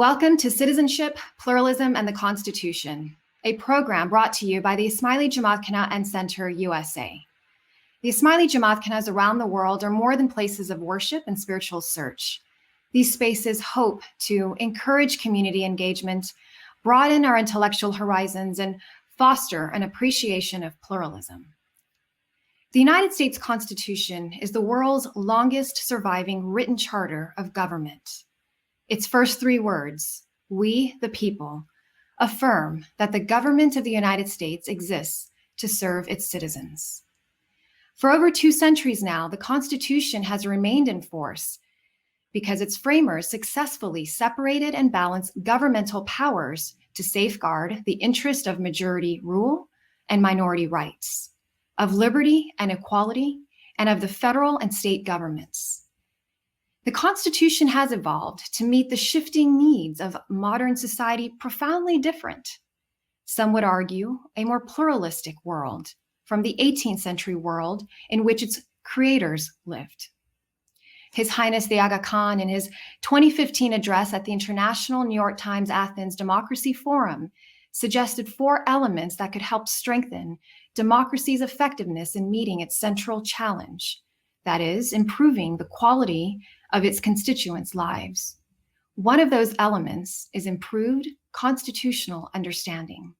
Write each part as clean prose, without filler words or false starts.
Welcome to Citizenship, Pluralism, and the Constitution, a program brought to you by the Ismaili Council and Center USA. The Ismaili Councils around the world are more than places of worship and spiritual search. These spaces hope to encourage community engagement, broaden our intellectual horizons, and foster an appreciation of pluralism. The United States Constitution is the world's longest surviving written charter of government. Its first three words, "We, the people," affirm that the government of the United States exists to serve its citizens. For over 2 centuries now, the Constitution has remained in force because its framers successfully separated and balanced governmental powers to safeguard the interest of majority rule and minority rights, of liberty and equality, and of the federal and state governments. The Constitution has evolved to meet the shifting needs of modern society profoundly different. Some would argue a more pluralistic world from the 18th century world in which its creators lived. His Highness the Aga Khan, in his 2015 address at the International New York Times Athens Democracy Forum, suggested 4 elements that could help strengthen democracy's effectiveness in meeting its central challenge, that is, improving the quality of its constituents' lives. One of those elements is improved constitutional understanding.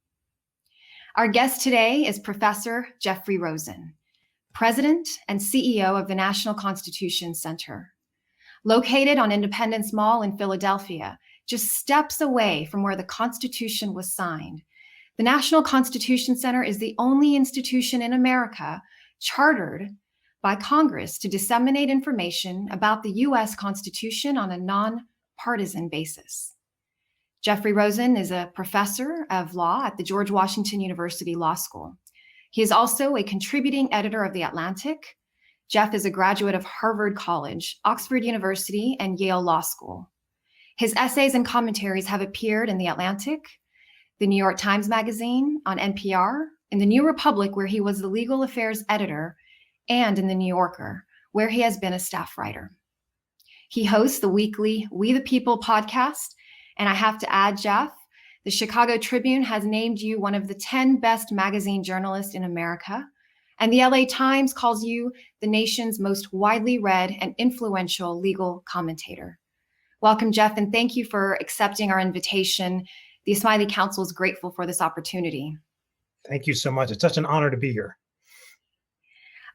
Our guest today is Professor Jeffrey Rosen, President and CEO of the National Constitution Center. Located on Independence Mall in Philadelphia, just steps away from where the Constitution was signed, the National Constitution Center is the only institution in America chartered by Congress to disseminate information about the U.S. Constitution on a nonpartisan basis. Jeffrey Rosen is a professor of law at the George Washington University Law School. He is also a contributing editor of The Atlantic. Jeff is a graduate of Harvard College, Oxford University, and Yale Law School. His essays and commentaries have appeared in The Atlantic, the New York Times Magazine, on NPR, in the New Republic, where he was the legal affairs editor, and in the New Yorker, where he has been a staff writer. He hosts the weekly We the People podcast, and I have to add, Jeff, the Chicago Tribune has named you one of the 10 best magazine journalists in America, and the LA Times calls you the nation's most widely read and influential legal commentator. Welcome, Jeff, and thank you for accepting our invitation. The Ismaili Council is grateful for this opportunity. Thank you so much. It's such an honor to be here.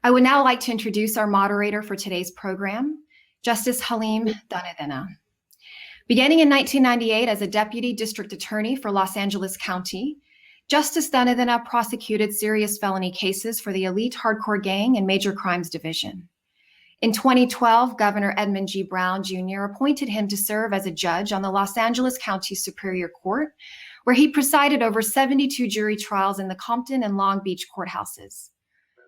I would now like to introduce our moderator for today's program, Justice Halim Dhanidina. Beginning in 1998 as a deputy district attorney for Los Angeles County, Justice Dhanidina prosecuted serious felony cases for the elite hardcore gang and major crimes division. In 2012, Governor Edmund G. Brown Jr. appointed him to serve as a judge on the Los Angeles County Superior Court, where he presided over 72 jury trials in the Compton and Long Beach courthouses.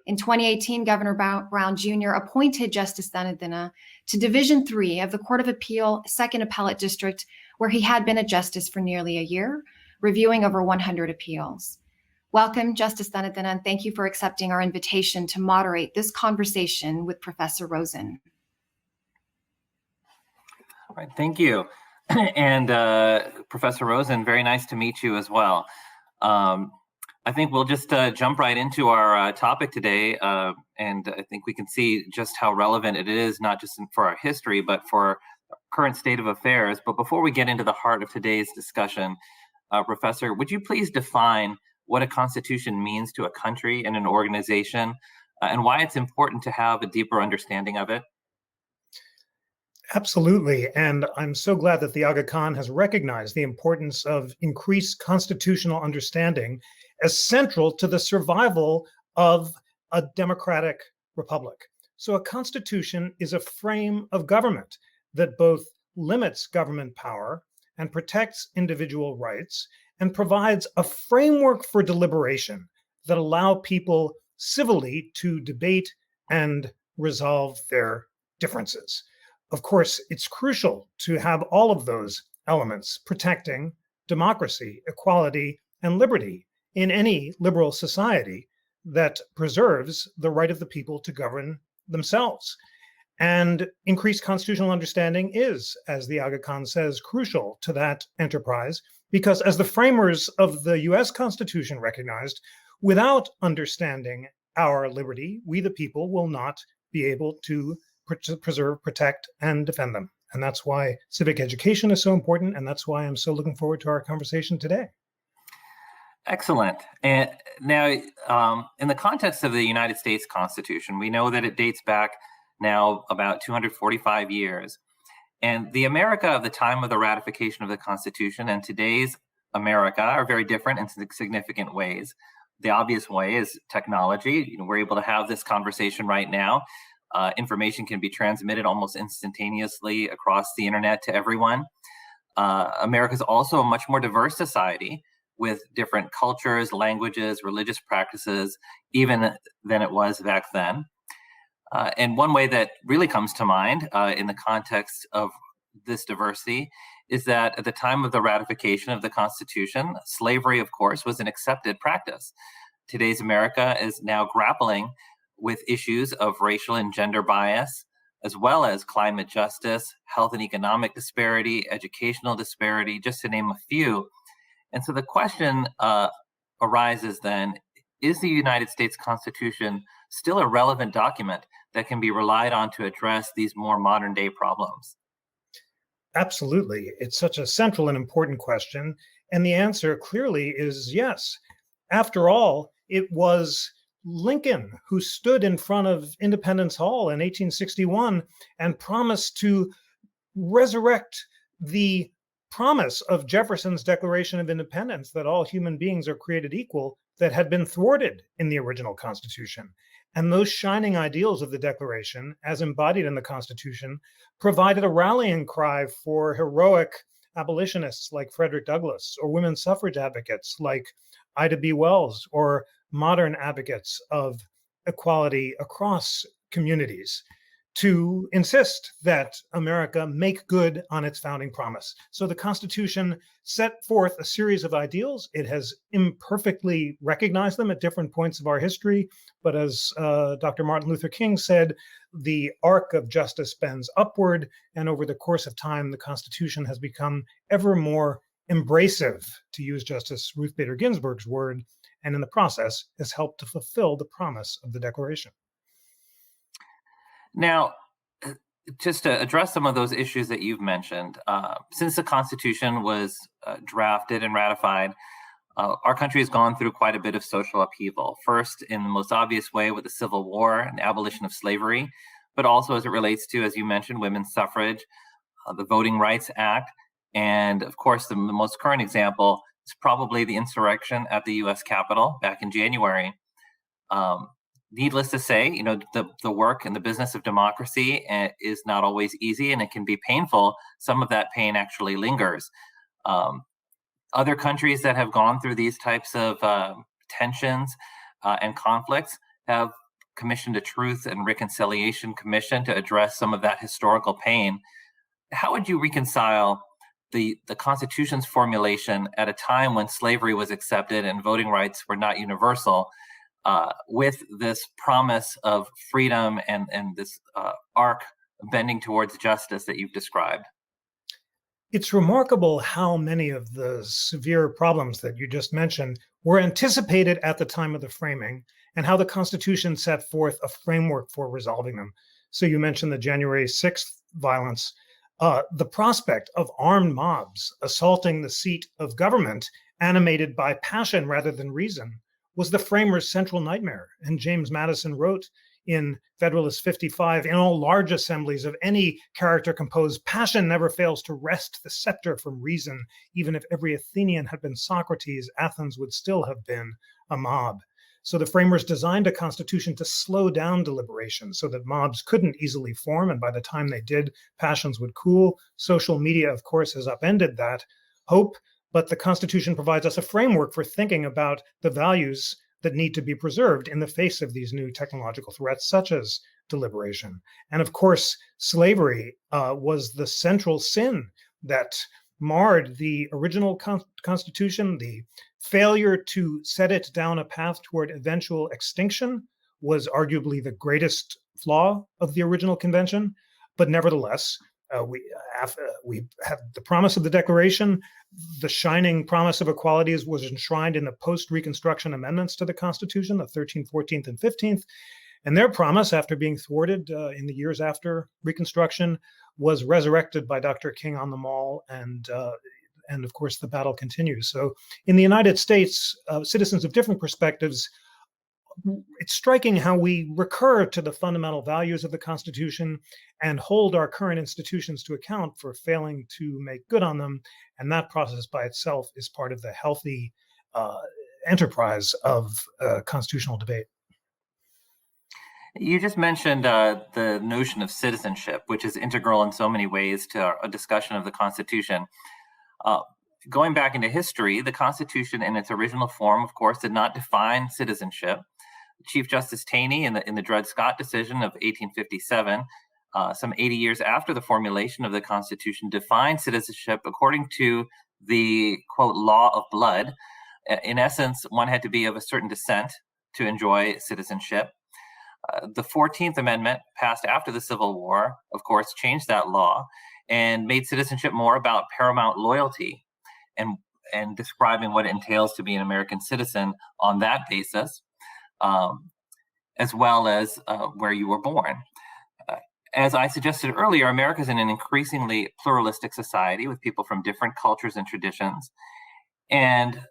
In 2018, Governor Brown Jr. appointed Justice Dhanidina to Division III of the Court of Appeal, 2nd Appellate District, where he had been a justice for nearly a year, reviewing over 100 appeals. Welcome, Justice Dhanidina, and thank you for accepting our invitation to moderate this conversation with Professor Rosen. All right, thank you. And Professor Rosen, very nice to meet you as well. I think we'll just jump right into our topic today, and I think we can see just how relevant it is, not just for our history, but for our current state of affairs. But before we get into the heart of today's discussion, Professor, would you please define what a constitution means to a country and an organization, and why it's important to have a deeper understanding of it? Absolutely. And I'm so glad that the Aga Khan has recognized the importance of increased constitutional understanding as central to the survival of a democratic republic. So a constitution is a frame of government that both limits government power and protects individual rights and provides a framework for deliberation that allow people civilly to debate and resolve their differences. Of course, it's crucial to have all of those elements protecting democracy, equality, and liberty in any liberal society that preserves the right of the people to govern themselves. And increased constitutional understanding is, as the Aga Khan says, crucial to that enterprise, because as the framers of the US Constitution recognized, without understanding our liberty, we the people will not be able to preserve, protect, and defend them. And that's why civic education is so important, and that's why I'm so looking forward to our conversation today. Excellent. And now, in the context of the United States Constitution, we know that it dates back now about 245 years. And the America of the time of the ratification of the Constitution and today's America are very different in significant ways. The obvious way is technology. We're able to have this conversation right now. Information can be transmitted almost instantaneously across the internet to everyone. America is also a much more diverse society with different cultures, languages, religious practices, even than it was back then. And one way that really comes to mind in the context of this diversity is that at the time of the ratification of the Constitution, slavery, of course, was an accepted practice. Today's America is now grappling with issues of racial and gender bias, as well as climate justice, health and economic disparity, educational disparity, just to name a few. And so the question arises then, is the United States Constitution still a relevant document that can be relied on to address these more modern day problems? Absolutely. It's such a central and important question. And the answer clearly is yes. After all, it was Lincoln who stood in front of Independence Hall in 1861 and promised to resurrect the promise of Jefferson's Declaration of Independence that all human beings are created equal, that had been thwarted in the original Constitution. And those shining ideals of the Declaration, as embodied in the Constitution, provided a rallying cry for heroic abolitionists like Frederick Douglass, or women's suffrage advocates like Ida B. Wells, or modern advocates of equality across communities, to insist that America make good on its founding promise. So the Constitution set forth a series of ideals. It has imperfectly recognized them at different points of our history. But as Dr. Martin Luther King said, the arc of justice bends upward. And over the course of time, the Constitution has become ever more embracive, to use Justice Ruth Bader Ginsburg's word, and in the process has helped to fulfill the promise of the Declaration. Now, just to address some of those issues that you've mentioned, since the Constitution was drafted and ratified, our country has gone through quite a bit of social upheaval. First, in the most obvious way with the Civil War and abolition of slavery, but also as it relates to, as you mentioned, women's suffrage, the Voting Rights Act, and of course, the most current example is probably the insurrection at the U.S. Capitol back in January. Needless to say, the work and the business of democracy is not always easy, and it can be painful. Some of that pain actually lingers. Other countries that have gone through these types of tensions and conflicts have commissioned a Truth and Reconciliation Commission to address some of that historical pain. How would you reconcile the Constitution's formulation at a time when slavery was accepted and voting rights were not universal, with this promise of freedom and this arc bending towards justice that you've described? It's remarkable how many of the severe problems that you just mentioned were anticipated at the time of the framing, and how the Constitution set forth a framework for resolving them. So you mentioned the January 6th violence. The prospect of armed mobs assaulting the seat of government, animated by passion rather than reason, was the framers' central nightmare. And James Madison wrote in Federalist 55, in all large assemblies of any character composed, passion never fails to wrest the scepter from reason. Even if every Athenian had been Socrates, Athens would still have been a mob. So the framers designed a constitution to slow down deliberation so that mobs couldn't easily form. And by the time they did, passions would cool. Social media, of course, has upended that hope. But the Constitution provides us a framework for thinking about the values that need to be preserved in the face of these new technological threats, such as deliberation. And of course, slavery was the central sin that marred the original Constitution. The failure to set it down a path toward eventual extinction was arguably the greatest flaw of the original convention, but nevertheless, we have the promise of the Declaration. The shining promise of equality was enshrined in the post-Reconstruction amendments to the Constitution, the 13th, 14th, and 15th. And their promise, after being thwarted in the years after Reconstruction, was resurrected by Dr. King on the Mall, and of course the battle continues. So in the United States, citizens of different perspectives, it's striking how we recur to the fundamental values of the Constitution and hold our current institutions to account for failing to make good on them. And that process by itself is part of the healthy enterprise of constitutional debate. You just mentioned the notion of citizenship, which is integral in so many ways to a discussion of the Constitution. Going back into history, the Constitution in its original form, of course, did not define citizenship. Chief Justice Taney in the Dred Scott decision of 1857, some 80 years after the formulation of the Constitution, defined citizenship according to the, quote, law of blood. In essence, one had to be of a certain descent to enjoy citizenship. The 14th Amendment, passed after the Civil War, of course, changed that law and made citizenship more about paramount loyalty and describing what it entails to be an American citizen on that basis, as well as where you were born. As I suggested earlier, America is in an increasingly pluralistic society with people from different cultures and traditions. And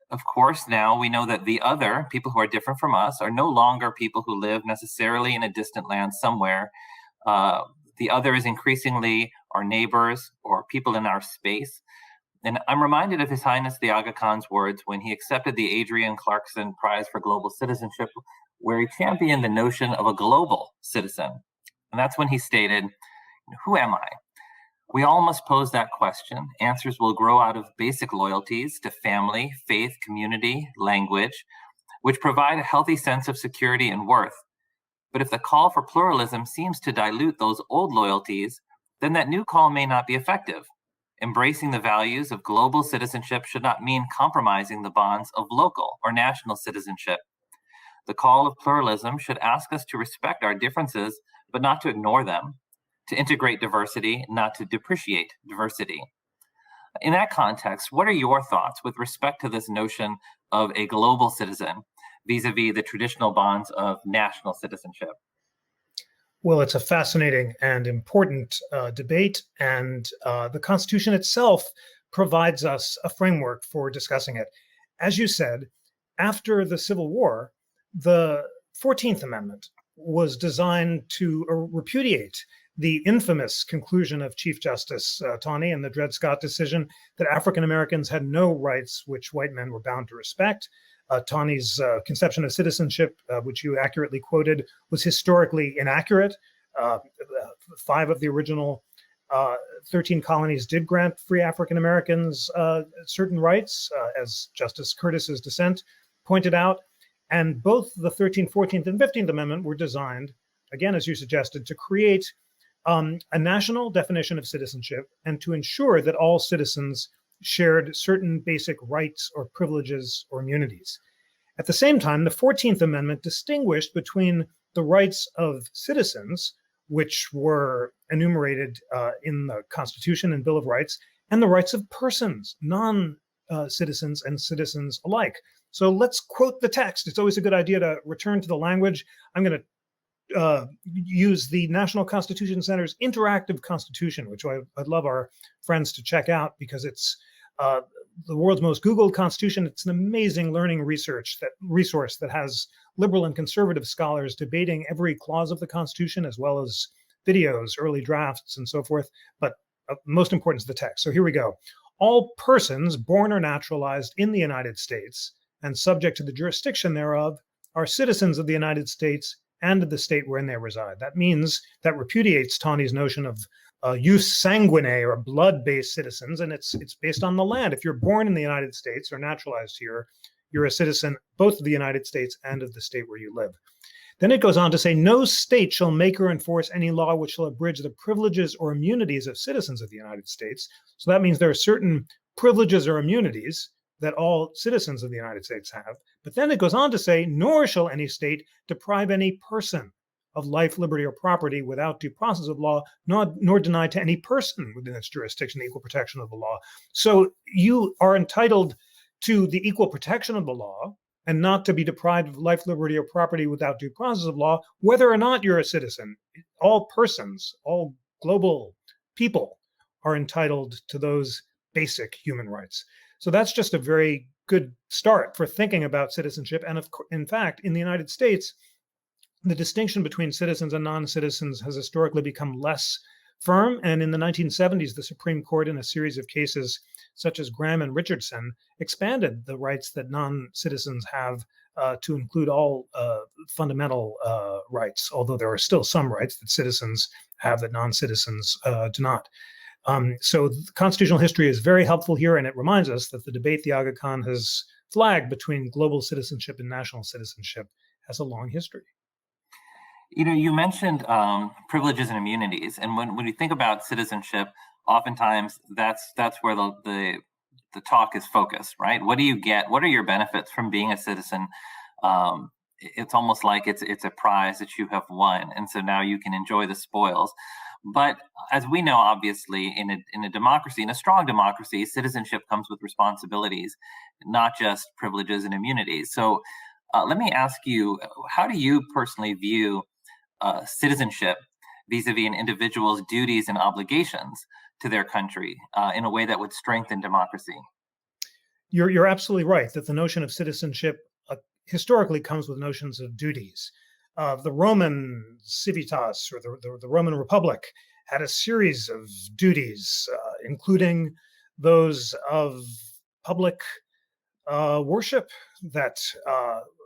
of course, now we know that the other, people who are different from us, are no longer people who live necessarily in a distant land somewhere. The other is increasingly our neighbors or people in our space. And I'm reminded of His Highness the Aga Khan's words when he accepted the Adrian Clarkson Prize for Global Citizenship, where he championed the notion of a global citizen. And that's when he stated, "Who am I? We all must pose that question. Answers will grow out of basic loyalties to family, faith, community, language, which provide a healthy sense of security and worth. But if the call for pluralism seems to dilute those old loyalties, then that new call may not be effective. Embracing the values of global citizenship should not mean compromising the bonds of local or national citizenship. The call of pluralism should ask us to respect our differences, but not to ignore them, to integrate diversity, not to depreciate diversity." In that context, what are your thoughts with respect to this notion of a global citizen vis-a-vis the traditional bonds of national citizenship? Well, it's a fascinating and important debate, and the Constitution itself provides us a framework for discussing it. As you said, after the Civil War, the 14th Amendment was designed to repudiate the infamous conclusion of Chief Justice Taney in the Dred Scott decision that African Americans had no rights which white men were bound to respect. Taney's conception of citizenship, which you accurately quoted, was historically inaccurate. 5 of the original 13 colonies did grant free African Americans certain rights, as Justice Curtis's dissent pointed out. And both the 13th, 14th, and 15th Amendment were designed, again, as you suggested, to create a national definition of citizenship and to ensure that all citizens shared certain basic rights or privileges or immunities. At the same time, the 14th Amendment distinguished between the rights of citizens, which were enumerated in the Constitution and Bill of Rights, and the rights of persons, non-citizens and citizens alike. So let's quote the text. It's always a good idea to return to the language. I'm going to use the National Constitution Center's interactive constitution, which I'd love our friends to check out because it's the world's most Googled constitution. It's an amazing learning resource that has liberal and conservative scholars debating every clause of the Constitution, as well as videos, early drafts, and so forth. But most important is the text. So here we go. All persons born or naturalized in the United States and subject to the jurisdiction thereof are citizens of the United States and of the state wherein they reside. That means that repudiates Taney's notion of jus sanguinae or blood-based citizens, and it's based on the land. If you're born in the United States or naturalized here, you're a citizen both of the United States and of the state where you live. Then it goes on to say, no state shall make or enforce any law which shall abridge the privileges or immunities of citizens of the United States. So that means there are certain privileges or immunities that all citizens of the United States have. But then it goes on to say, nor shall any state deprive any person of life, liberty, or property without due process of law, nor denied to any person within its jurisdiction the equal protection of the law. So you are entitled to the equal protection of the law and not to be deprived of life, liberty, or property without due process of law, whether or not you're a citizen. All persons, all global people are entitled to those basic human rights. So that's just a very good start for thinking about citizenship. And in fact, in the United States, the distinction between citizens and non-citizens has historically become less firm. And in the 1970s, the Supreme Court, in a series of cases such as Graham and Richardson, expanded the rights that non-citizens have to include all fundamental rights, although there are still some rights that citizens have that non-citizens do not. So constitutional history is very helpful here, and it reminds us that the debate the Aga Khan has flagged between global citizenship and national citizenship has a long history. You know, you mentioned privileges and immunities, and when you think about citizenship, oftentimes that's where the talk is focused, right? What do you get? What are your benefits from being a citizen? It's almost like it's a prize that you have won, and so now you can enjoy the spoils. But as we know, obviously, in a democracy, in a strong democracy, citizenship comes with responsibilities, not just privileges and immunities. So let me ask you, how do you personally view citizenship vis-a-vis an individual's duties and obligations to their country in a way that would strengthen democracy? You're absolutely right that the notion of citizenship historically comes with notions of duties. The Roman civitas, or the Roman Republic, had a series of duties, including those of public worship that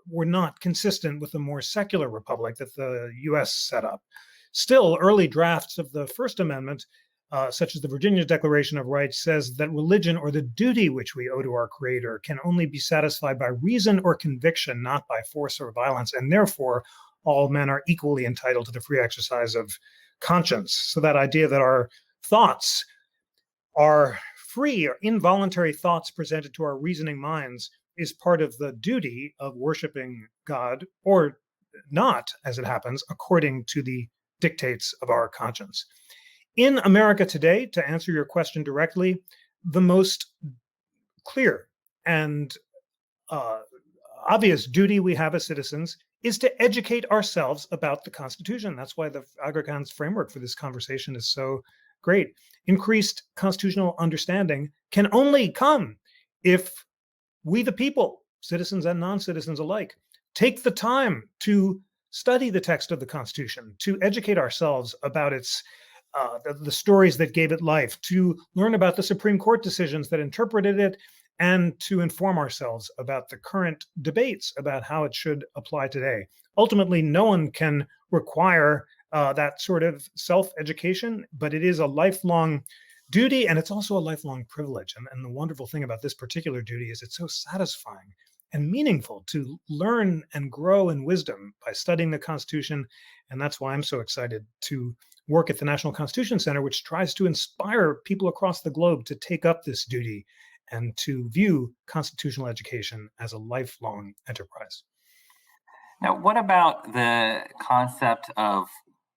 were not consistent with the more secular republic that the US set up. Still, early drafts of the First Amendment, such as the Virginia Declaration of Rights, says that religion or the duty which we owe to our Creator can only be satisfied by reason or conviction, not by force or violence, and therefore all men are equally entitled to the free exercise of conscience. So that idea that our thoughts are free or involuntary thoughts presented to our reasoning minds is part of the duty of worshiping God, or not, as it happens, according to the dictates of our conscience. In America today, to answer your question directly, the most clear and obvious duty we have as citizens is to educate ourselves about the Constitution. That's why the Aga Khan's framework for this conversation is so great. Increased constitutional understanding can only come if we, the people, citizens and non-citizens alike, take the time to study the text of the Constitution, to educate ourselves about its the stories that gave it life, to learn about the Supreme Court decisions that interpreted it, and to inform ourselves about the current debates about how it should apply today. Ultimately, no one can require that sort of self-education, but it is a lifelong duty, and it's also a lifelong privilege. And the wonderful thing about this particular duty is it's so satisfying and meaningful to learn and grow in wisdom by studying the Constitution. And that's why I'm so excited to work at the National Constitution Center, which tries to inspire people across the globe to take up this duty and to view constitutional education as a lifelong enterprise. Now, what about the concept of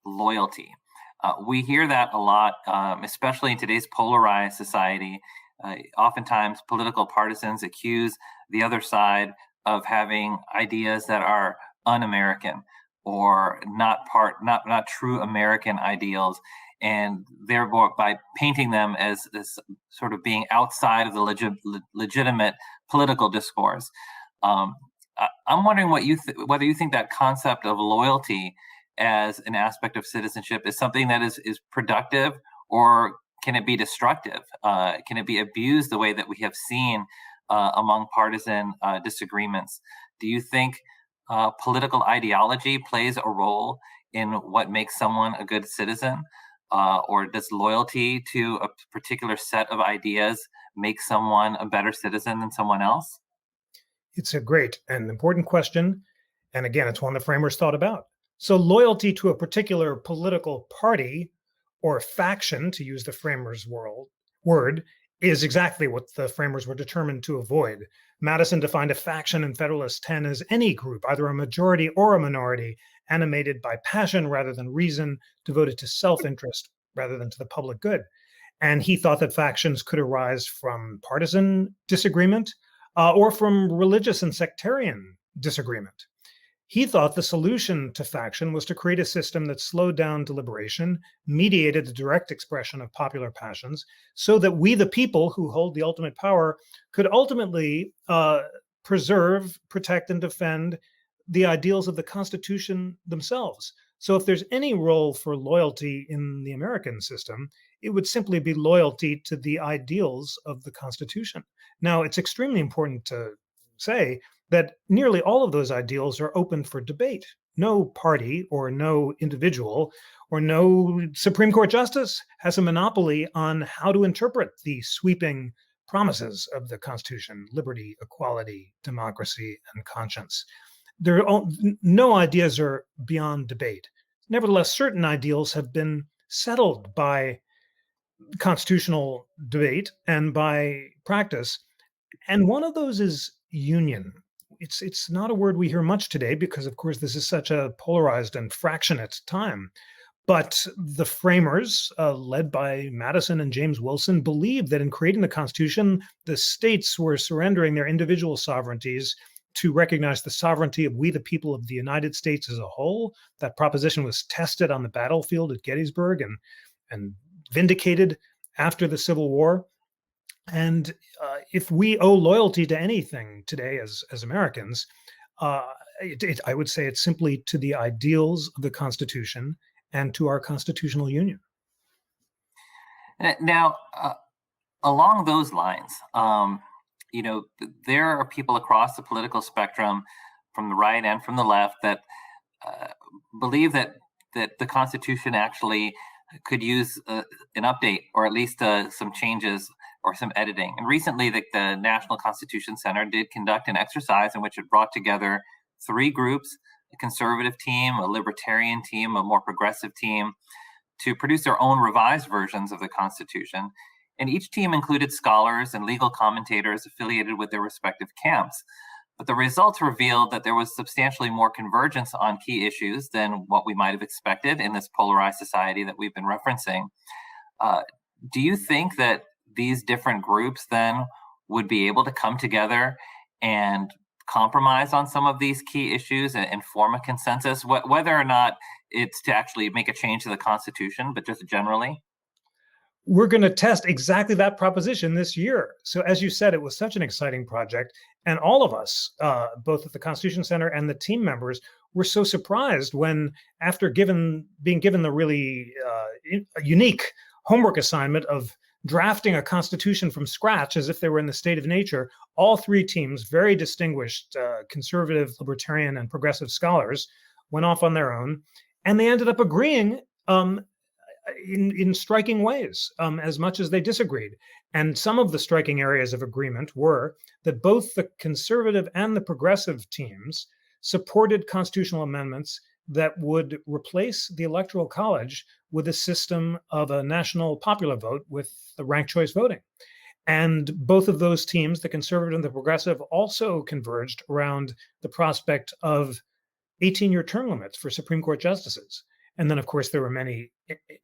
loyalty? We hear that a lot, especially in today's polarized society. Oftentimes, political partisans accuse the other side of having ideas that are un-American or not true American ideals, and therefore by painting them as sort of being outside of the legitimate political discourse. I'm wondering whether you think that concept of loyalty as an aspect of citizenship is something that is productive, or can it be destructive? Can it be abused the way that we have seen among partisan disagreements? Do you think political ideology plays a role in what makes someone a good citizen? Or does loyalty to a particular set of ideas make someone a better citizen than someone else? It's a great and important question. And again, it's one the framers thought about. So loyalty to a particular political party or faction, to use the framers' word, is exactly what the framers were determined to avoid. Madison defined a faction in Federalist 10 as any group, either a majority or a minority, animated by passion rather than reason, devoted to self-interest rather than to the public good. And he thought that factions could arise from partisan disagreement or from religious and sectarian disagreement. He thought the solution to faction was to create a system that slowed down deliberation, mediated the direct expression of popular passions, so that we, the people who hold the ultimate power, could ultimately preserve, protect, and defend the ideals of the Constitution themselves. So if there's any role for loyalty in the American system, it would simply be loyalty to the ideals of the Constitution. Now, it's extremely important to say that nearly all of those ideals are open for debate. No party or no individual or no Supreme Court justice has a monopoly on how to interpret the sweeping promises of the Constitution: liberty, equality, democracy, and conscience. No ideas are beyond debate. Nevertheless, certain ideals have been settled by constitutional debate and by practice. And one of those is union. It's not a word we hear much today because, of course, this is such a polarized and fractionate time. But the framers, led by Madison and James Wilson, believed that in creating the Constitution, the states were surrendering their individual sovereignties to recognize the sovereignty of we, the people of the United States as a whole. That proposition was tested on the battlefield at Gettysburg and vindicated after the Civil War. And if we owe loyalty to anything today as Americans, I would say it's simply to the ideals of the Constitution and to our constitutional union. Now, along those lines, there are people across the political spectrum, from the right and from the left, that believe that the Constitution actually could use an update, or at least some changes or some editing. And recently, the National Constitution Center did conduct an exercise in which it brought together three groups: a conservative team, a libertarian team, a more progressive team, to produce their own revised versions of the Constitution. And each team included scholars and legal commentators affiliated with their respective camps. But the results revealed that there was substantially more convergence on key issues than what we might have expected in this polarized society that we've been referencing. Do you think that these different groups then would be able to come together and compromise on some of these key issues and form a consensus, whether or not it's to actually make a change to the Constitution, but just generally? We're going to test exactly that proposition this year. So as you said, it was such an exciting project. And all of us, both at the Constitution Center and the team members, were so surprised when, after being given the really unique homework assignment of drafting a constitution from scratch as if they were in the state of nature, all three teams, very distinguished conservative, libertarian, and progressive scholars, went off on their own. And they ended up agreeing in striking ways, as much as they disagreed. And some of the striking areas of agreement were that both the conservative and the progressive teams supported constitutional amendments that would replace the Electoral College with a system of a national popular vote with the ranked choice voting. And both of those teams, the conservative and the progressive, also converged around the prospect of 18-year term limits for Supreme Court justices. And then, of course, there were many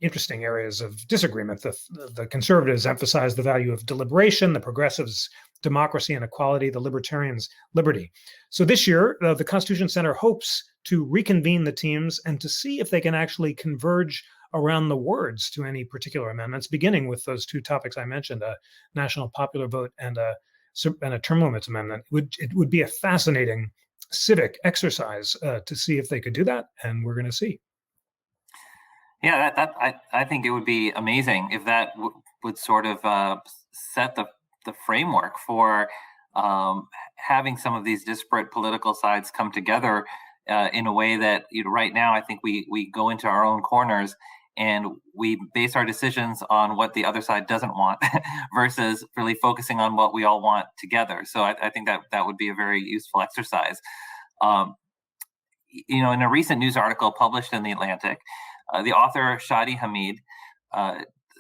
interesting areas of disagreement. The conservatives emphasized the value of deliberation, the progressives, democracy and equality, the libertarians, liberty. So this year, the Constitution Center hopes to reconvene the teams and to see if they can actually converge around the words to any particular amendments, beginning with those two topics I mentioned, a national popular vote and a term limits amendment. It would be a fascinating civic exercise to see if they could do that, and we're going to see. Yeah, I think it would be amazing if that would sort of set the framework for having some of these disparate political sides come together in a way that, right now, I think we go into our own corners and we base our decisions on what the other side doesn't want versus really focusing on what we all want together. So I think that would be a very useful exercise. In a recent news article published in The Atlantic, the author Shadi Hamid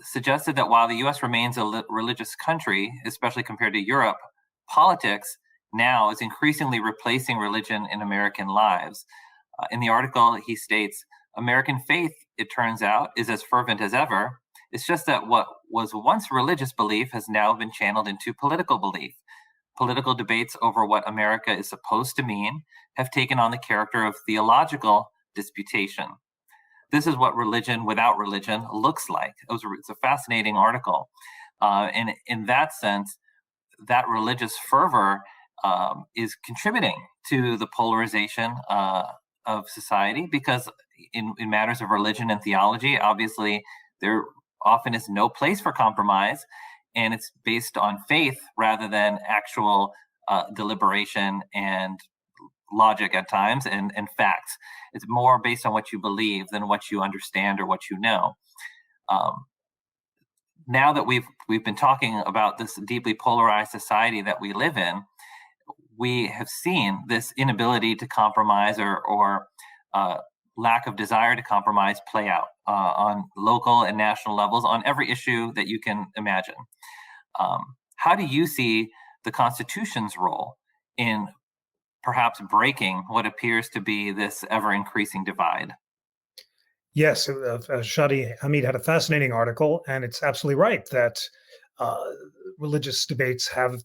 suggested that while the U.S. remains a religious country, especially compared to Europe, politics now is increasingly replacing religion in American lives. In the article, he states, American faith, it turns out, is as fervent as ever. It's just that what was once religious belief has now been channeled into political belief. Political debates over what America is supposed to mean have taken on the character of theological disputation. This is what religion without religion looks like. It's a fascinating article. And in that sense, that religious fervor is contributing to the polarization of society, because in matters of religion and theology, obviously, there often is no place for compromise, and it's based on faith rather than actual deliberation and logic at times and facts. It's more based on what you believe than what you understand or what you know. Now that we've been talking about this deeply polarized society that we live in, we have seen this inability to compromise or lack of desire to compromise play out on local and national levels on every issue that you can imagine. How do you see the Constitution's role in perhaps breaking what appears to be this ever-increasing divide? Yes, Shadi Hamid had a fascinating article, and it's absolutely right that religious debates have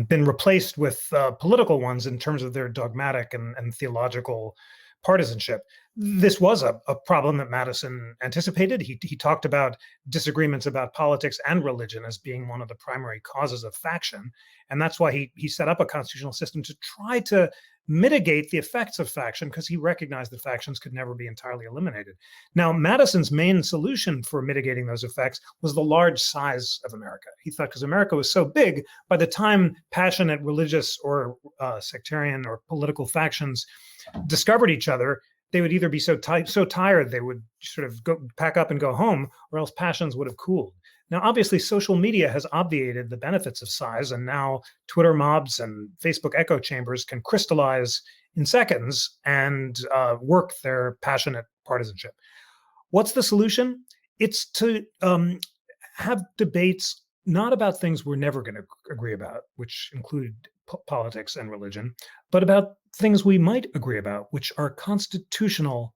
been replaced with political ones in terms of their dogmatic and theological partisanship. This was a problem that Madison anticipated. He talked about disagreements about politics and religion as being one of the primary causes of faction. And that's why he set up a constitutional system to try to mitigate the effects of faction, because he recognized that factions could never be entirely eliminated. Now, Madison's main solution for mitigating those effects was the large size of America. He thought because America was so big, by the time passionate religious or sectarian or political factions discovered each other, they would either be so tired they would sort of go pack up and go home, or else passions would have cooled. Now, obviously, social media has obviated the benefits of size, and now Twitter mobs and Facebook echo chambers can crystallize in seconds and work their passionate partisanship. What's the solution? It's to have debates not about things we're never going to agree about, which include politics and religion, but about things we might agree about, which are constitutional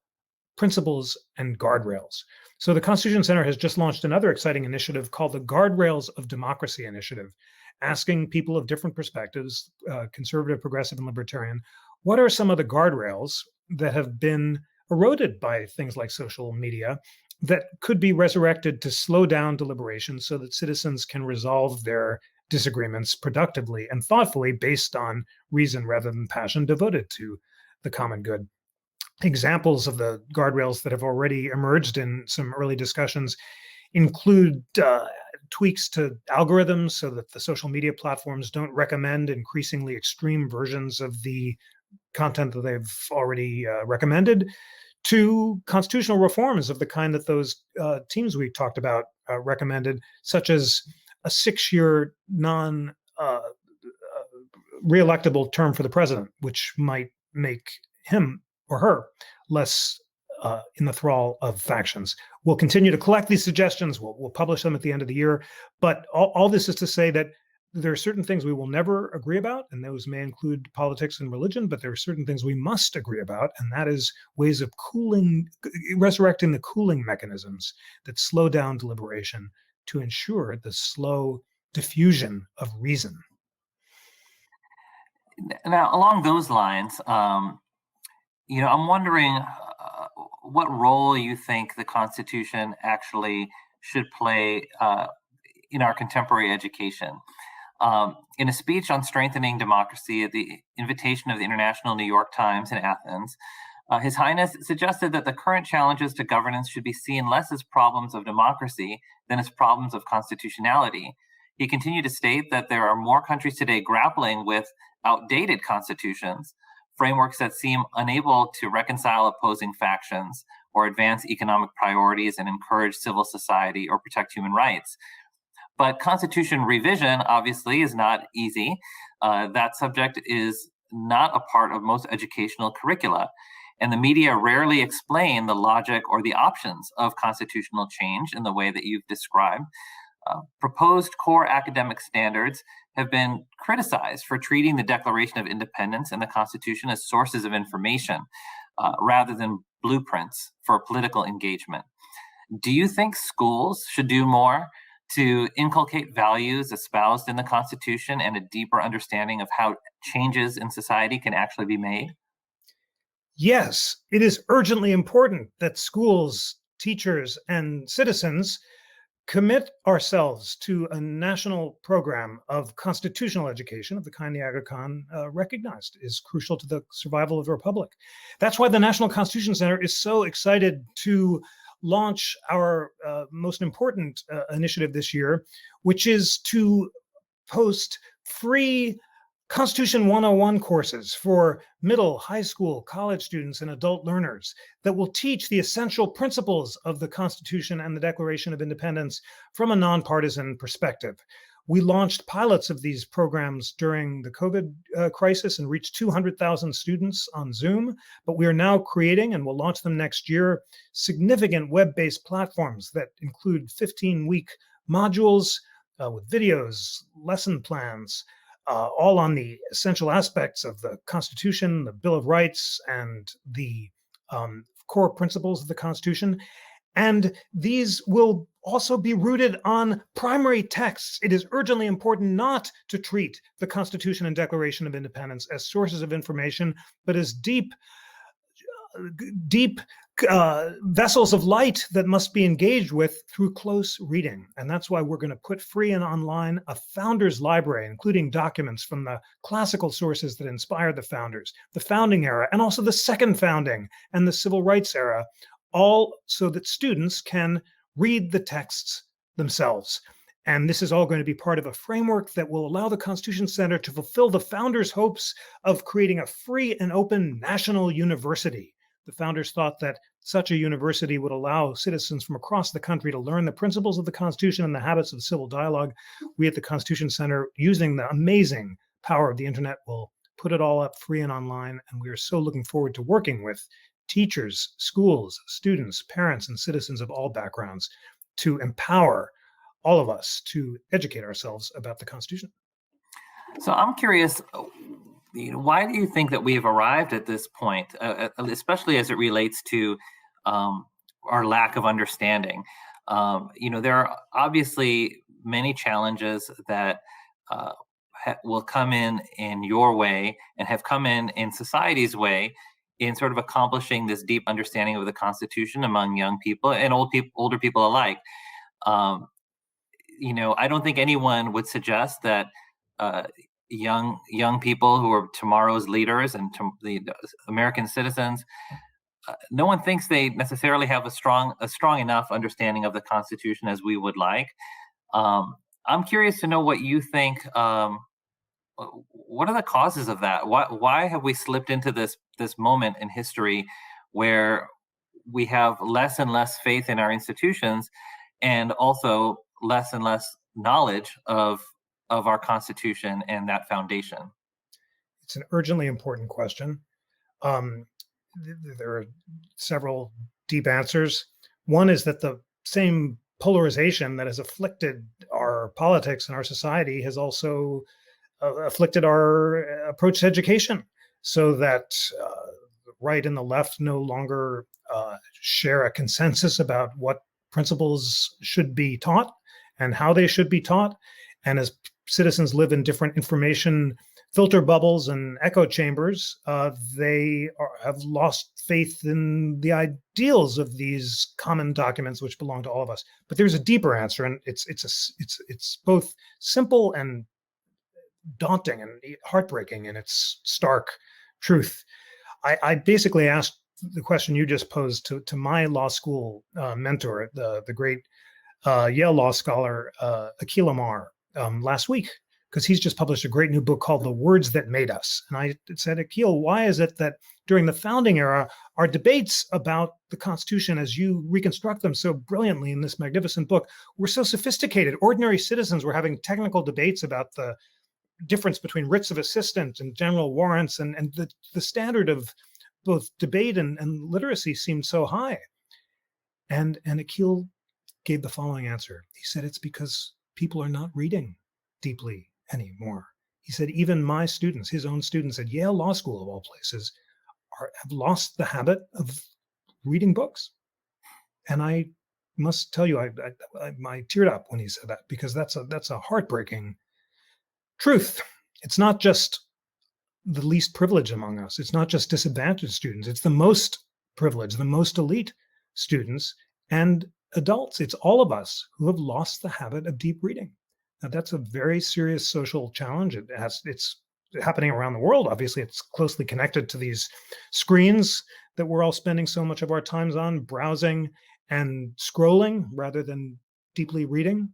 principles and guardrails. So the Constitution Center has just launched another exciting initiative called the Guardrails of Democracy Initiative, asking people of different perspectives, conservative, progressive, and libertarian, what are some of the guardrails that have been eroded by things like social media that could be resurrected to slow down deliberation so that citizens can resolve their disagreements productively and thoughtfully based on reason rather than passion, devoted to the common good. Examples of the guardrails that have already emerged in some early discussions include tweaks to algorithms so that the social media platforms don't recommend increasingly extreme versions of the content that they've already recommended, to constitutional reforms of the kind that those teams we talked about recommended, such as a 6-year re-electable term for the president, which might make him or her less in the thrall of factions. We'll continue to collect these suggestions. We'll publish them at the end of the year. But all this is to say that there are certain things we will never agree about, and those may include politics and religion, but there are certain things we must agree about, and that is ways of resurrecting the cooling mechanisms that slow down deliberation to ensure the slow diffusion of reason. Now, along those lines, I'm wondering what role you think the Constitution actually should play in our contemporary education. In a speech on strengthening democracy at the invitation of the International New York Times in Athens, His Highness suggested that the current challenges to governance should be seen less as problems of democracy than as problems of constitutionality. He continued to state that there are more countries today grappling with outdated constitutions, frameworks that seem unable to reconcile opposing factions or advance economic priorities and encourage civil society or protect human rights. But constitution revision, obviously, is not easy. That subject is not a part of most educational curricula, and the media rarely explain the logic or the options of constitutional change in the way that you've described. Proposed core academic standards have been criticized for treating the Declaration of Independence and the Constitution as sources of information rather than blueprints for political engagement. Do you think schools should do more to inculcate values espoused in the Constitution and a deeper understanding of how changes in society can actually be made? Yes, it is urgently important that schools, teachers, and citizens commit ourselves to a national program of constitutional education of the kind the Aga Khan recognized is crucial to the survival of the Republic. That's why the National Constitution Center is so excited to launch our most important initiative this year, which is to post free Constitution 101 courses for middle, high school, college students, and adult learners that will teach the essential principles of the Constitution and the Declaration of Independence from a nonpartisan perspective. We launched pilots of these programs during the COVID crisis and reached 200,000 students on Zoom, but we are now creating, and we'll launch them next year, significant web-based platforms that include 15-week modules with videos, lesson plans, all on the essential aspects of the Constitution, the Bill of Rights, and the core principles of the Constitution. And these will also be rooted on primary texts. It is urgently important not to treat the Constitution and Declaration of Independence as sources of information, but as deep vessels of light that must be engaged with through close reading. And that's why we're going to put free and online a founders library, including documents from the classical sources that inspired the founders, the founding era, and also the second founding and the civil rights era, all so that students can read the texts themselves. And this is all going to be part of a framework that will allow the Constitution Center to fulfill the founders' hopes of creating a free and open national university. The founders thought that such a university would allow citizens from across the country to learn the principles of the Constitution and the habits of civil dialogue. We at the Constitution Center, using the amazing power of the internet, will put it all up free and online. And we are so looking forward to working with teachers, schools, students, parents, and citizens of all backgrounds to empower all of us to educate ourselves about the Constitution. So I'm curious, why do you think that we have arrived at this point, especially as it relates to our lack of understanding? There are obviously many challenges that will come in your way and have come in society's way in sort of accomplishing this deep understanding of the Constitution among young people and older people alike. I don't think anyone would suggest that young people who are tomorrow's leaders and the American citizens, no one thinks they necessarily have a strong enough understanding of the Constitution as we would like. I'm curious to know what you think. What are the causes of that? Why have we slipped into this moment in history where we have less and less faith in our institutions and also less and less knowledge of our Constitution and that foundation? It's an urgently important question. There are several deep answers. One is that the same polarization that has afflicted our politics and our society has also afflicted our approach to education, so that the right and the left no longer share a consensus about what principles should be taught and how they should be taught. And as citizens live in different information filter bubbles and echo chambers, they have lost faith in the ideals of these common documents which belong to all of us. But there's a deeper answer, and it's both simple and daunting and heartbreaking in its stark truth. I basically asked the question you just posed to my law school mentor, the great Yale law scholar Akhil Amar, last week, because he's just published a great new book called The Words That Made Us. And I said, Akhil, why is it that during the founding era, our debates about the Constitution, as you reconstruct them so brilliantly in this magnificent book, were so sophisticated? Ordinary citizens were having technical debates about the difference between writs of assistance and general warrants, and the standard of both debate and literacy seemed so high. And Akhil gave the following answer. He said, it's because people are not reading deeply anymore. He said, even my students, his own students at Yale Law School of all places, have lost the habit of reading books. And I must tell you, I teared up when he said that, because that's a heartbreaking truth. It's not just the least privileged among us. It's not just disadvantaged students. It's the most privileged, the most elite students and adults. It's all of us who have lost the habit of deep reading. Now, that's a very serious social challenge. It's happening around the world. Obviously, it's closely connected to these screens that we're all spending so much of our times on, browsing and scrolling rather than deeply reading.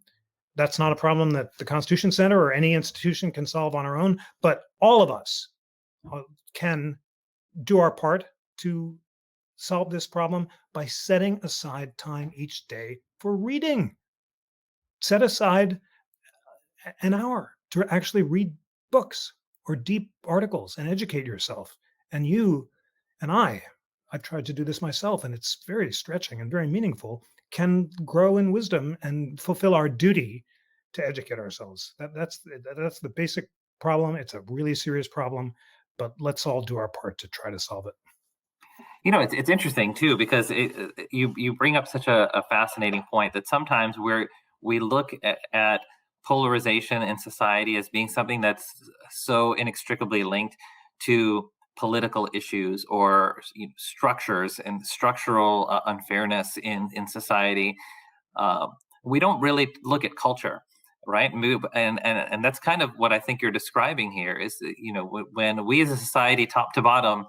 That's not a problem that the Constitution Center or any institution can solve on our own, but all of us can do our part to solve this problem by setting aside time each day for reading. Set aside an hour to actually read books or deep articles and educate yourself. And you and I've tried to do this myself, and it's very stretching and very meaningful, can grow in wisdom and fulfill our duty to educate ourselves. That's the basic problem. It's a really serious problem, but let's all do our part to try to solve it. You know, it's interesting too, because you bring up such a fascinating point that sometimes we look at polarization in society as being something that's so inextricably linked to political issues or structures and structural unfairness in society. We don't really look at culture, right? And that's kind of what I think you're describing here is, when we as a society, top to bottom,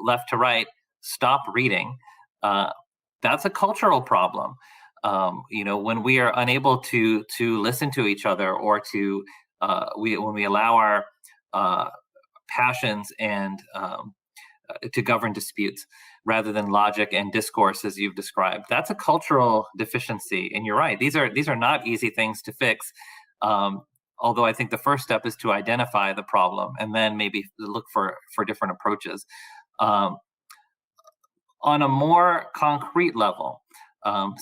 left to right, stop reading, that's a cultural problem. When we are unable to listen to each other, or when we allow our passions and to govern disputes rather than logic and discourse, as you've described, that's a cultural deficiency. And you're right; these are not easy things to fix. Although I think the first step is to identify the problem and then maybe look for different approaches. On a more concrete level,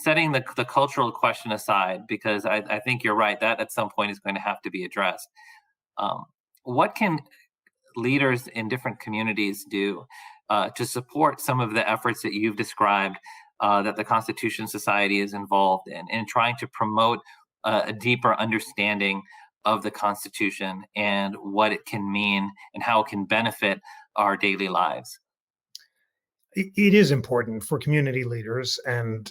setting the cultural question aside, because I think you're right, that at some point is going to have to be addressed. What can leaders in different communities do to support some of the efforts that you've described that the Constitution Society is involved in trying to promote a deeper understanding of the Constitution and what it can mean and how it can benefit our daily lives? It is important for community leaders and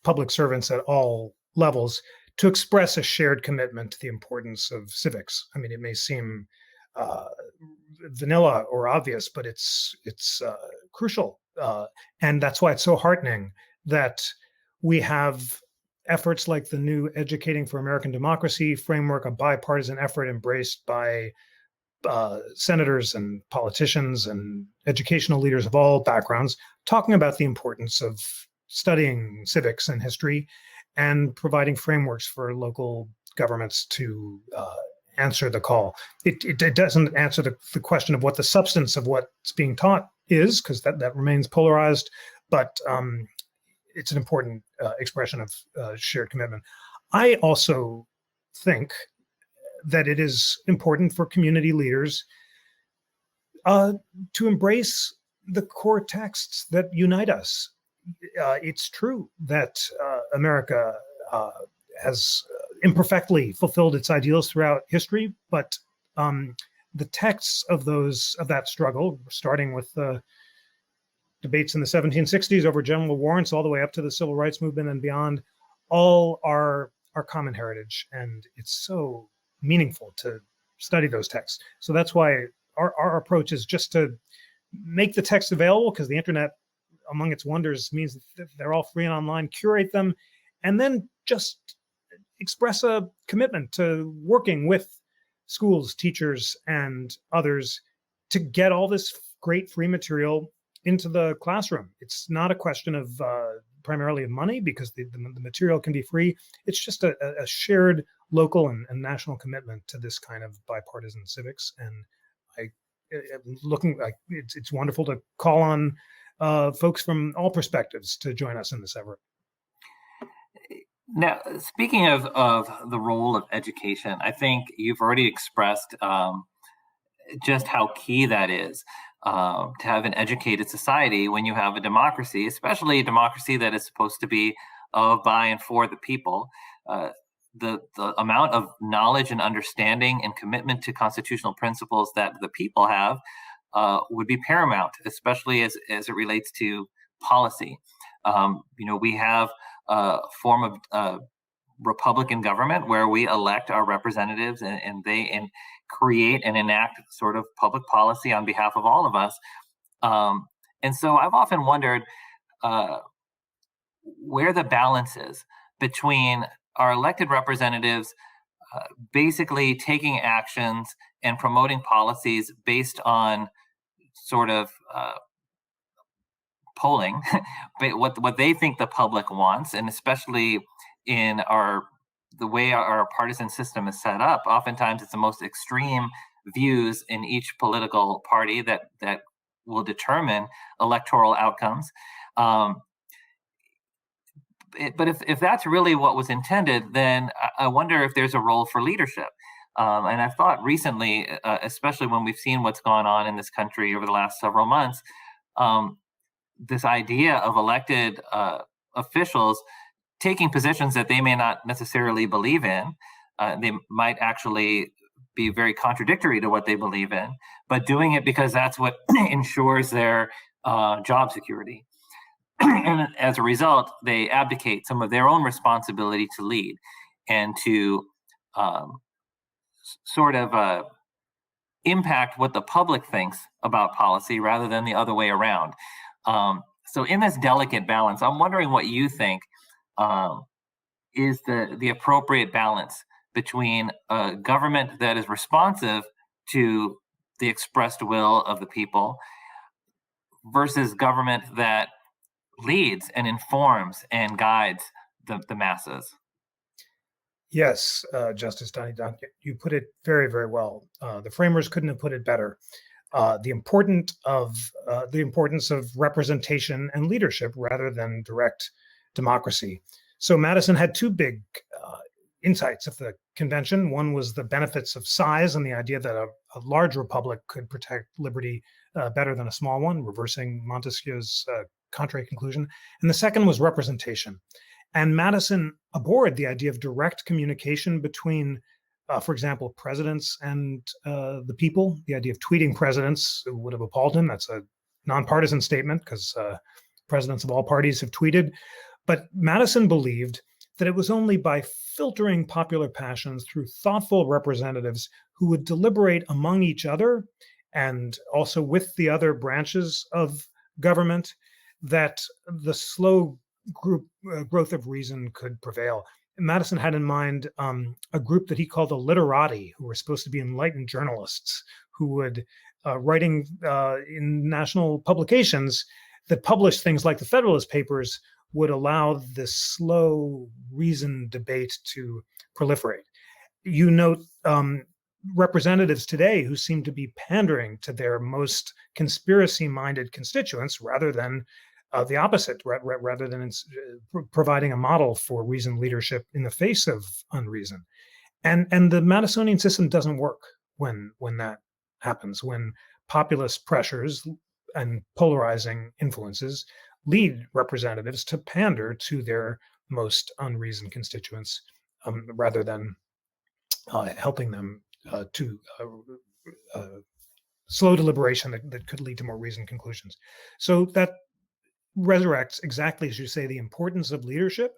public servants at all levels to express a shared commitment to the importance of civics. I mean, it may seem vanilla or obvious, but it's crucial. And that's why it's so heartening that we have efforts like the new Educating for American Democracy framework, a bipartisan effort embraced by senators and politicians and educational leaders of all backgrounds, talking about the importance of studying civics and history and providing frameworks for local governments to answer the call. It doesn't answer the question of what the substance of what's being taught is, because that remains polarized, but it's an important expression of shared commitment. I also think that it is important for community leaders to embrace the core texts that unite us. It's true that America has imperfectly fulfilled its ideals throughout history, but the texts of that struggle, starting with the debates in the 1760s over general warrants all the way up to the civil rights movement and beyond, all are our common heritage, and it's so meaningful to study those texts. So that's why our approach is just to make the text available, because the internet, among its wonders, means that they're all free and online, curate them, and then just express a commitment to working with schools, teachers, and others to get all this great free material into the classroom. It's not a question of primarily of money, because the material can be free. It's just a shared local and national commitment to this kind of bipartisan civics. And it's wonderful to call on folks from all perspectives to join us in this effort. Now, speaking of the role of education, I think you've already expressed just how key that is to have an educated society when you have a democracy, especially a democracy that is supposed to be of, by, and for the people. The amount of knowledge and understanding and commitment to constitutional principles that the people have would be paramount, especially as it relates to policy. We have a form of Republican government where we elect our representatives and they create and enact sort of public policy on behalf of all of us. And so I've often wondered where the balance is between our elected representatives basically taking actions and promoting policies based on sort of polling, what they think the public wants, and especially in the way our partisan system is set up, oftentimes it's the most extreme views in each political party that will determine electoral outcomes. But if that's really what was intended, then I wonder if there's a role for leadership. And I've thought recently, especially when we've seen what's gone on in this country over the last several months, this idea of elected officials taking positions that they may not necessarily believe in, they might actually be very contradictory to what they believe in, but doing it because that's what ensures their job security. And as a result, they abdicate some of their own responsibility to lead and to sort of impact what the public thinks about policy rather than the other way around. So in this delicate balance, I'm wondering what you think is the appropriate balance between a government that is responsive to the expressed will of the people versus government that leads and informs and guides the masses. Yes, Justice Dhanidina, you put it very, very well. The framers couldn't have put it better. The importance of representation and leadership rather than direct democracy. So Madison had two big insights of the convention. One was the benefits of size and the idea that a large republic could protect liberty better than a small one, reversing Montesquieu's contrary conclusion. And the second was representation. And Madison abhorred the idea of direct communication between, for example, presidents and the people. The idea of tweeting presidents would have appalled him. That's a nonpartisan statement because presidents of all parties have tweeted. But Madison believed that it was only by filtering popular passions through thoughtful representatives who would deliberate among each other and also with the other branches of government that the slow growth of reason could prevail. Madison had in mind a group that he called the literati, who were supposed to be enlightened journalists who would, writing in national publications that published things like the Federalist Papers, would allow this slow reason debate to proliferate. You note representatives today who seem to be pandering to their most conspiracy-minded constituents rather than the opposite, rather than providing a model for reasoned leadership in the face of unreason. And the Madisonian system doesn't work when that happens, when populist pressures and polarizing influences lead representatives to pander to their most unreasoned constituents rather than helping them to slow deliberation that could lead to more reasoned conclusions. So that resurrects, exactly as you say, the importance of leadership,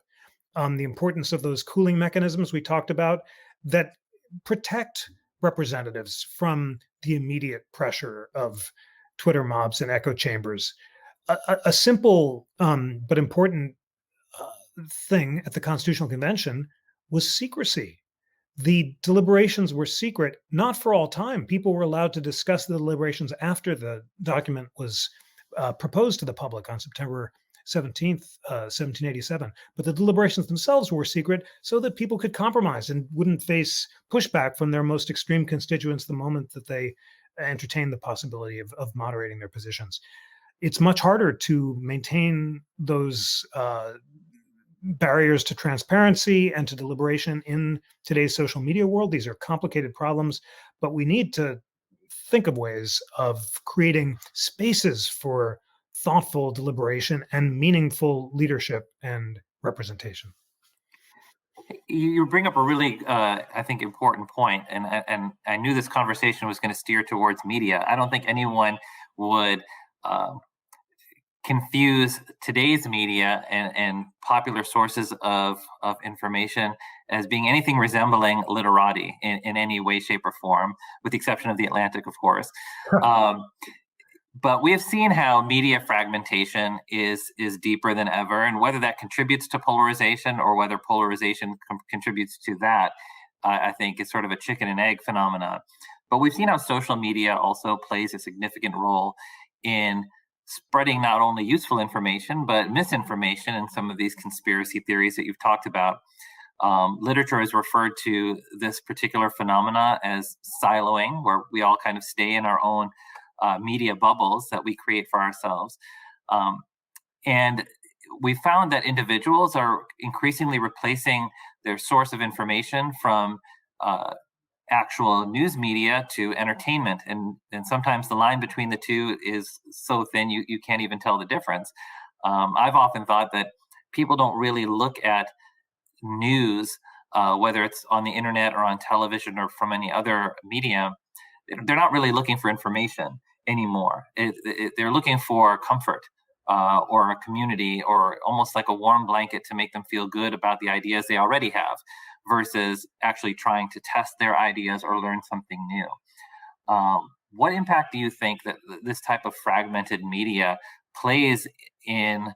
the importance of those cooling mechanisms we talked about that protect representatives from the immediate pressure of Twitter mobs and echo chambers. A simple but important thing at the Constitutional Convention was secrecy. The deliberations were secret, not for all time. People were allowed to discuss the deliberations after the document was proposed to the public on September 17th, 1787. But the deliberations themselves were secret so that people could compromise and wouldn't face pushback from their most extreme constituents the moment that they entertained the possibility of moderating their positions. It's much harder to maintain those barriers to transparency and to deliberation in today's social media world. These are complicated problems, but we need to think of ways of creating spaces for thoughtful deliberation and meaningful leadership and representation. You bring up a really, I think, important point, and I knew this conversation was going to steer towards media. I don't think anyone would confuse today's media and popular sources of information as being anything resembling literati in any way, shape, or form, with the exception of The Atlantic, of course. But we have seen how media fragmentation is deeper than ever, and whether that contributes to polarization or whether polarization contributes to that, I think is sort of a chicken and egg phenomenon. But we've seen how social media also plays a significant role in spreading not only useful information, but misinformation and some of these conspiracy theories that you've talked about. Literature has referred to this particular phenomena as siloing, where we all kind of stay in our own media bubbles that we create for ourselves. And we found that individuals are increasingly replacing their source of information from actual news media to entertainment. And sometimes the line between the two is so thin you can't even tell the difference. I've often thought that people don't really look at news, whether it's on the internet or on television or from any other medium. They're not really looking for information anymore. They're looking for comfort or a community, or almost like a warm blanket to make them feel good about the ideas they already have, versus actually trying to test their ideas or learn something new. What impact do you think that this type of fragmented media plays in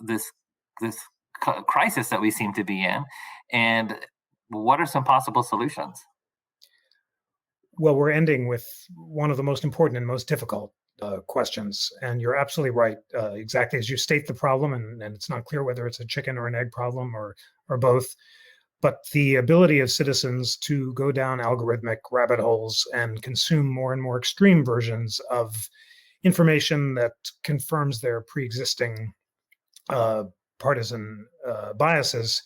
this crisis that we seem to be in? And what are some possible solutions? Well, we're ending with one of the most important and most difficult questions. And you're absolutely right, exactly as you state the problem. And it's not clear whether it's a chicken or an egg problem or both. But the ability of citizens to go down algorithmic rabbit holes and consume more and more extreme versions of information that confirms their pre-existing partisan biases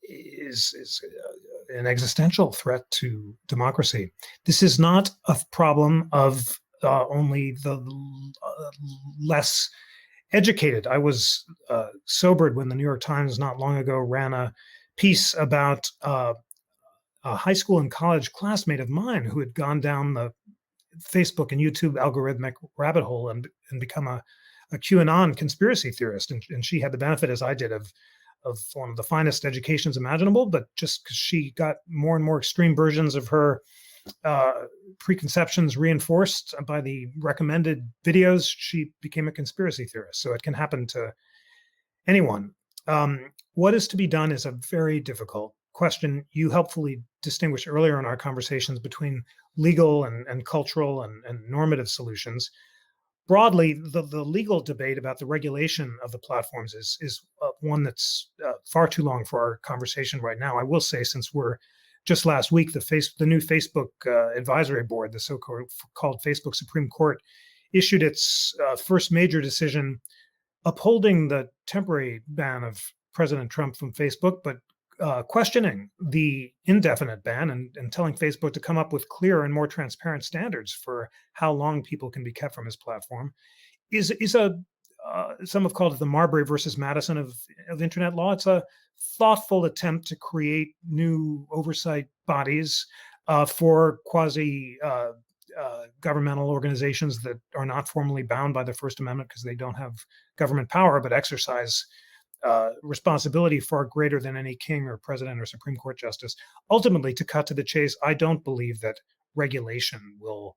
is an existential threat to democracy. This is not a problem of only the less educated. I was sobered when the New York Times not long ago ran a piece about a high school and college classmate of mine who had gone down the Facebook and YouTube algorithmic rabbit hole and become a QAnon conspiracy theorist. And she had the benefit, as I did, of one of the finest educations imaginable, but just because she got more and more extreme versions of her preconceptions reinforced by the recommended videos, she became a conspiracy theorist. So it can happen to anyone. What is to be done is a very difficult question. You helpfully distinguished earlier in our conversations between legal and cultural and normative solutions. Broadly, the legal debate about the regulation of the platforms is one that's far too long for our conversation right now. I will say, since we're just last week, the new Facebook advisory board, the so-called Facebook Supreme Court, issued its first major decision upholding the temporary ban of President Trump from Facebook, but questioning the indefinite ban and telling Facebook to come up with clearer and more transparent standards for how long people can be kept from his platform, is some have called it the Marbury versus Madison of internet law. It's a thoughtful attempt to create new oversight bodies for quasi governmental organizations that are not formally bound by the First Amendment because they don't have government power, but exercise responsibility far greater than any king or president or Supreme Court justice. Ultimately, to cut to the chase, I don't believe that regulation will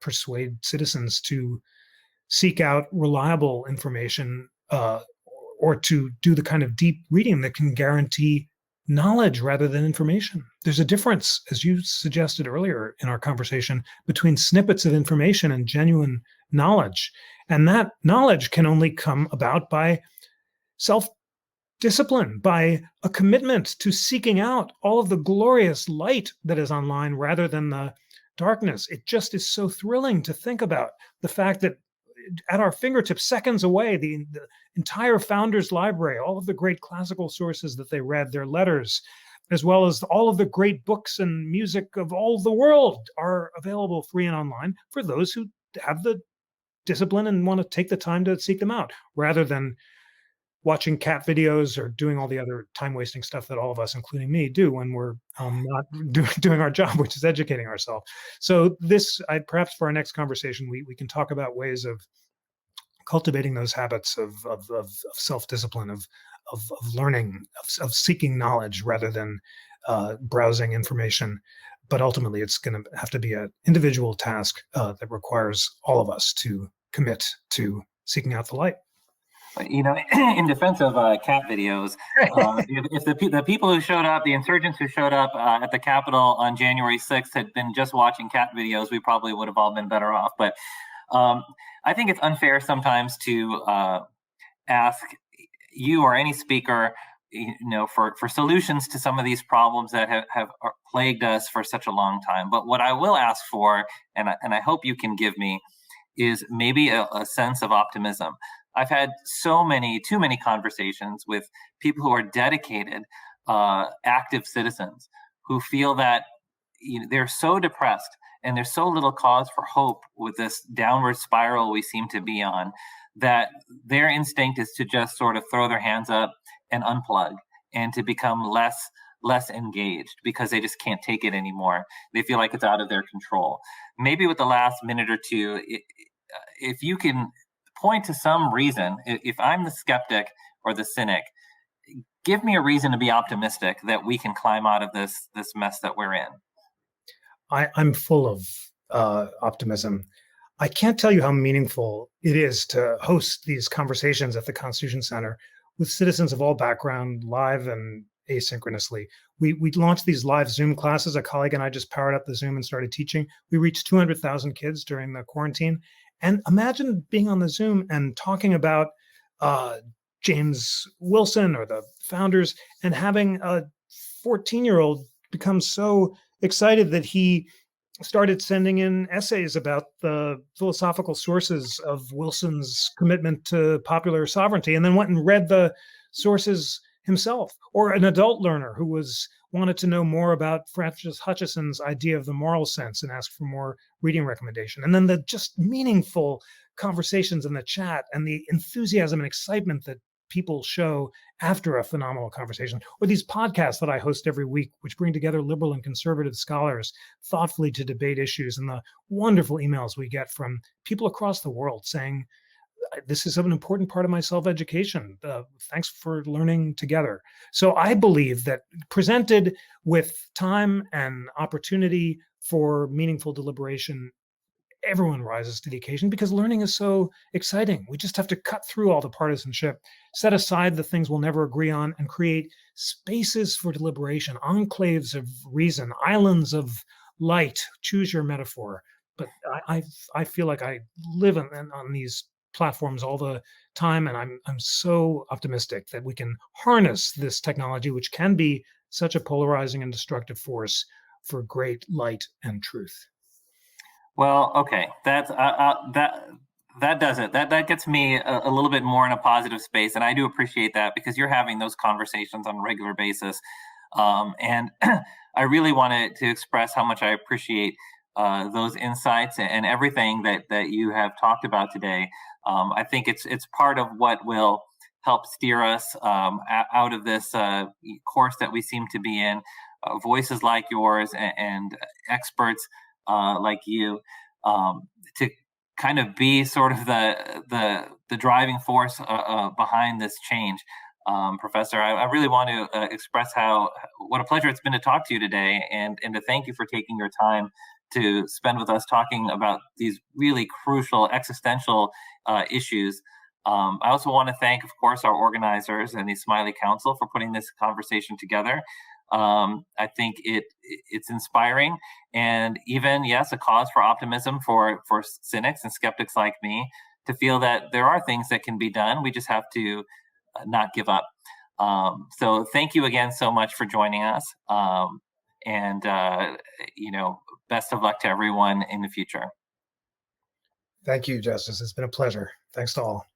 persuade citizens to seek out reliable information or to do the kind of deep reading that can guarantee knowledge rather than information. There's a difference, as you suggested earlier in our conversation, between snippets of information and genuine knowledge. And that knowledge can only come about by self-discipline, by a commitment to seeking out all of the glorious light that is online rather than the darkness. It just is so thrilling to think about the fact that at our fingertips, seconds away. The entire Founders Library, all of the great classical sources that they read, their letters, as well as all of the great books and music of all the world are available free and online for those who have the discipline and want to take the time to seek them out, rather than watching cat videos or doing all the other time-wasting stuff that all of us, including me, do when we're not doing our job, which is educating ourselves. So this, perhaps for our next conversation, we can talk about ways of cultivating those habits of self-discipline, of learning, of seeking knowledge rather than browsing information. But ultimately, it's going to have to be an individual task that requires all of us to commit to seeking out the light. You know, in defense of cat videos, if the people who showed up, the insurgents who showed up at the Capitol on January 6th had been just watching cat videos, we probably would have all been better off. But I think it's unfair sometimes to ask you or any speaker, for solutions to some of these problems that have plagued us for such a long time. But what I will ask for, and I hope you can give me, is maybe a sense of optimism. I've had too many conversations with people who are dedicated, active citizens who feel that they're so depressed and there's so little cause for hope with this downward spiral we seem to be on, that their instinct is to just sort of throw their hands up and unplug and to become less engaged because they just can't take it anymore. They feel like it's out of their control. Maybe with the last minute or two, if you can point to some reason, if I'm the skeptic or the cynic, give me a reason to be optimistic that we can climb out of this mess that we're in. I'm full of optimism. I can't tell you how meaningful it is to host these conversations at the Constitution Center with citizens of all backgrounds, live and asynchronously. We launched these live Zoom classes. A colleague and I just powered up the Zoom and started teaching. We reached 200,000 kids during the quarantine. And imagine being on the Zoom and talking about James Wilson or the founders, and having a 14-year-old become so excited that he started sending in essays about the philosophical sources of Wilson's commitment to popular sovereignty, and then went and read the sources himself. Or an adult learner who wanted to know more about Francis Hutcheson's idea of the moral sense and asked for more reading recommendation. And then the just meaningful conversations in the chat and the enthusiasm and excitement that people show after a phenomenal conversation. Or these podcasts that I host every week, which bring together liberal and conservative scholars thoughtfully to debate issues, and the wonderful emails we get from people across the world saying, this is an important part of my self-education. Thanks for learning together. So I believe that presented with time and opportunity for meaningful deliberation, everyone rises to the occasion because learning is so exciting. We just have to cut through all the partisanship, set aside the things we'll never agree on, and create spaces for deliberation, enclaves of reason, islands of light. Choose your metaphor. But I feel like I live on these platforms all the time, and I'm so optimistic that we can harness this technology, which can be such a polarizing and destructive force, for great light and truth. Well, okay, that does it. That gets me a little bit more in a positive space, and I do appreciate that because you're having those conversations on a regular basis, and I really wanted to express how much I appreciate those insights and everything that you have talked about today. I think it's part of what will help steer us out of this course that we seem to be in. Voices like yours and experts like you to kind of be sort of the driving force behind this change. Professor, I really want to express what a pleasure it's been to talk to you today, and to thank you for taking your time to spend with us talking about these really crucial existential issues. I also want to thank, of course, our organizers and the Ismaili Council for putting this conversation together. I think it's inspiring, and even, yes, a cause for optimism for cynics and skeptics like me to feel that there are things that can be done. We just have to not give up. So thank you again so much for joining us. And best of luck to everyone in the future. Thank you, Justice. It's been a pleasure. Thanks to all.